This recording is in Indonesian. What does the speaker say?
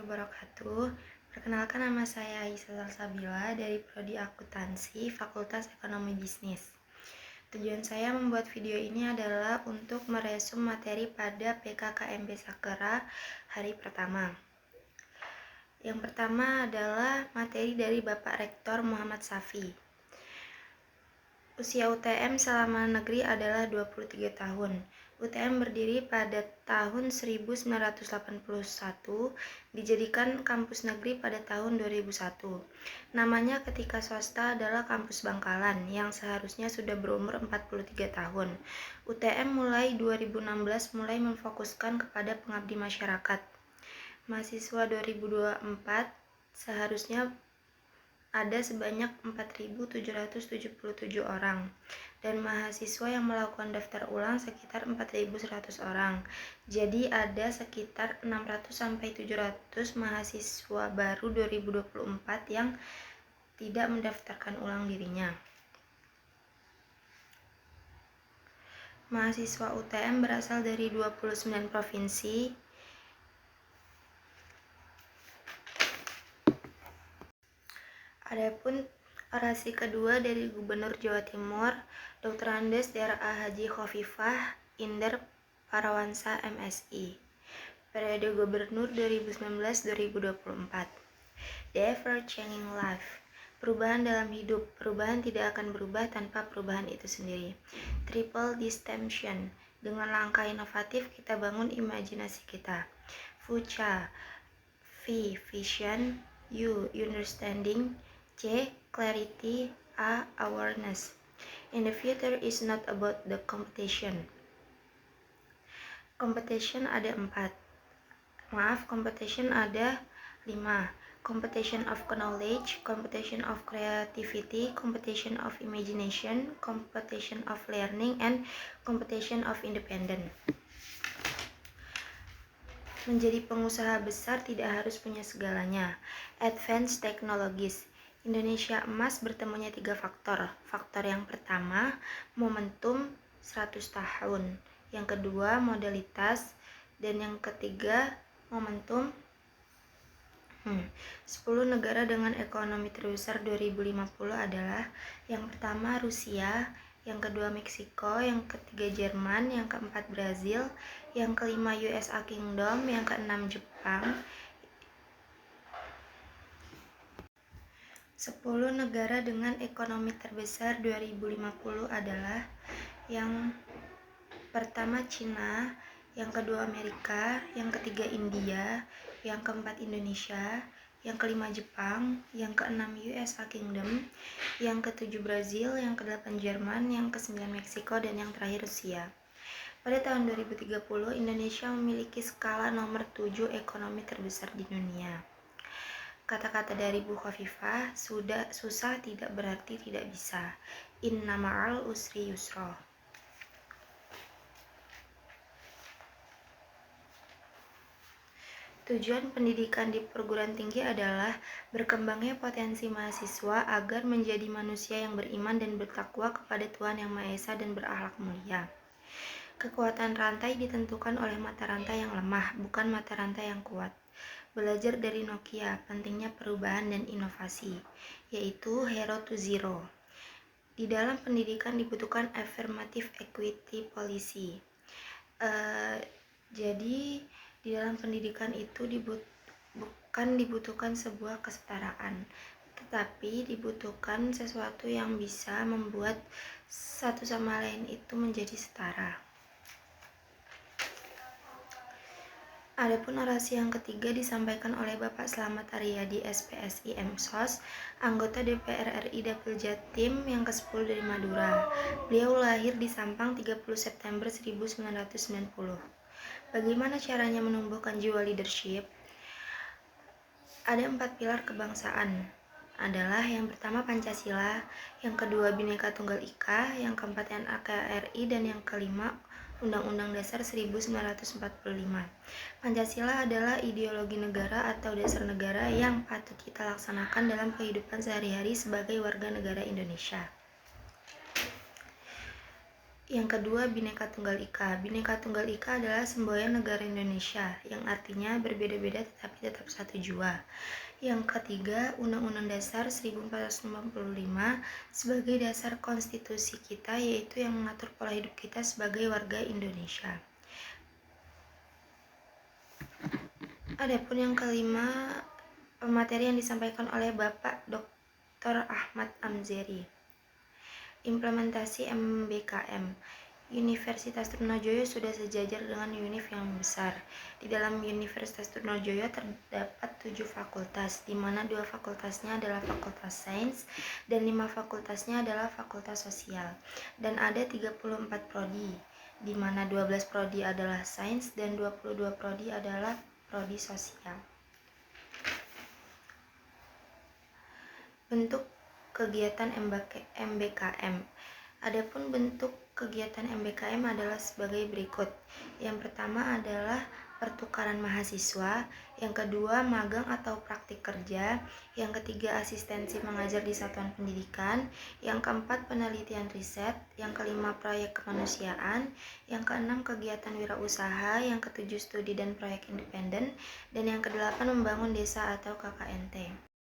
wabarakatuh. Perkenalkan, nama saya Aisyah Salsabila dari Prodi Akuntansi Fakultas Ekonomi Bisnis. Tujuan saya membuat video ini adalah untuk meresum materi pada PKKMB Sakera hari pertama. Yang pertama adalah materi dari Bapak Rektor Muhammad Safi. Usia UTM selama negeri adalah 23 tahun. UTM berdiri pada tahun 1981, dijadikan kampus negeri pada tahun 2001. Namanya ketika swasta adalah Kampus Bangkalan, yang seharusnya sudah berumur 43 tahun. UTM mulai 2016 mulai memfokuskan kepada pengabdi masyarakat. Mahasiswa 2024 seharusnya ada sebanyak 4.777 orang, dan mahasiswa yang melakukan daftar ulang sekitar 4.100 orang. Jadi ada sekitar 600-700 mahasiswa baru 2024 yang tidak mendaftarkan ulang dirinya. Mahasiswa UTM berasal dari 29 provinsi. Adapun orasi kedua dari Gubernur Jawa Timur, Dr. Andes Dr. Haji Khofifah Inder Parawansa MSI, periode Gubernur 2019-2024. The Ever-Changing Life, perubahan dalam hidup. Perubahan tidak akan berubah tanpa perubahan itu sendiri. Triple Distinction, dengan langkah inovatif kita bangun imajinasi kita. Fucha, V, Vision, U, Understanding, C, clarity, A, awareness. In the future is not about the competition. Competition ada 5. Competition of knowledge, competition of creativity, competition of imagination, competition of learning, and competition of independence. Menjadi pengusaha besar tidak harus punya segalanya. Advanced technologies. Indonesia emas bertemunya 3 faktor. Faktor yang pertama, momentum 100 tahun. Yang kedua, modalitas. Dan yang ketiga, momentum 10 negara dengan ekonomi terbesar 2050 adalah: yang pertama Rusia, yang kedua Meksiko, yang ketiga Jerman, yang keempat Brazil, yang kelima USA Kingdom, yang keenam Jepang. 10 negara dengan ekonomi terbesar 2050 adalah: yang pertama Cina, yang kedua Amerika, yang ketiga India, yang keempat Indonesia, yang kelima Jepang, yang keenam USA Kingdom, yang ketujuh Brazil, yang kedelapan Jerman, yang kesembilan Meksiko, dan yang terakhir Rusia. Pada tahun 2030, Indonesia memiliki skala nomor 7 ekonomi terbesar di dunia. Kata-kata dari Bu Khofifah, susah tidak berarti tidak bisa. Inna ma'al usri yusra. Tujuan pendidikan di perguruan tinggi adalah berkembangnya potensi mahasiswa agar menjadi manusia yang beriman dan bertakwa kepada Tuhan Yang Maha Esa dan berakhlak mulia. Kekuatan rantai ditentukan oleh mata rantai yang lemah, bukan mata rantai yang kuat. Belajar dari Nokia, pentingnya perubahan dan inovasi, yaitu Hero to Zero. Di dalam pendidikan dibutuhkan affirmative equity policy. Jadi di dalam pendidikan itu bukan dibutuhkan sebuah kesetaraan, tetapi dibutuhkan sesuatu yang bisa membuat satu sama lain itu menjadi setara. Adapun orasi yang ketiga disampaikan oleh Bapak Slamet Aryadi SPSI MSOS, anggota DPR RI Dapil Jatim yang ke-10 dari Madura. Beliau lahir di Sampang 30 September 1990. Bagaimana caranya menumbuhkan jiwa leadership? Ada 4 pilar kebangsaan. Adalah yang pertama Pancasila, yang kedua Bhinneka Tunggal Ika, yang keempat NKRI, dan yang kelima Undang-Undang Dasar 1945. Pancasila adalah ideologi negara atau dasar negara yang patut kita laksanakan dalam kehidupan sehari-hari sebagai warga negara Indonesia. Yang kedua, Bhinneka Tunggal Ika. Bhinneka Tunggal Ika adalah semboyan negara Indonesia, yang artinya berbeda-beda tetapi tetap satu jua. Yang ketiga, Undang-Undang Dasar 1445 sebagai dasar konstitusi kita, yaitu yang mengatur pola hidup kita sebagai warga Indonesia. Adapun yang kelima, materi yang disampaikan oleh Bapak Dr. Ahmad Amzeri. Implementasi MBKM. Universitas Trunojoyo sudah sejajar dengan univ yang besar. Di dalam Universitas Trunojoyo terdapat 7 fakultas, di mana 2 fakultasnya adalah Fakultas Sains dan 5 fakultasnya adalah Fakultas Sosial. Dan ada 34 prodi, di mana 12 prodi adalah Sains dan 22 prodi adalah prodi Sosial. Bentuk kegiatan MBKM. Adapun bentuk kegiatan MBKM adalah sebagai berikut. Yang pertama adalah pertukaran mahasiswa, yang kedua magang atau praktik kerja, yang ketiga asistensi mengajar di satuan pendidikan, yang keempat penelitian riset, yang kelima proyek kemanusiaan, yang keenam kegiatan wirausaha, yang ketujuh studi dan proyek independen, dan yang kedelapan membangun desa atau KKNT.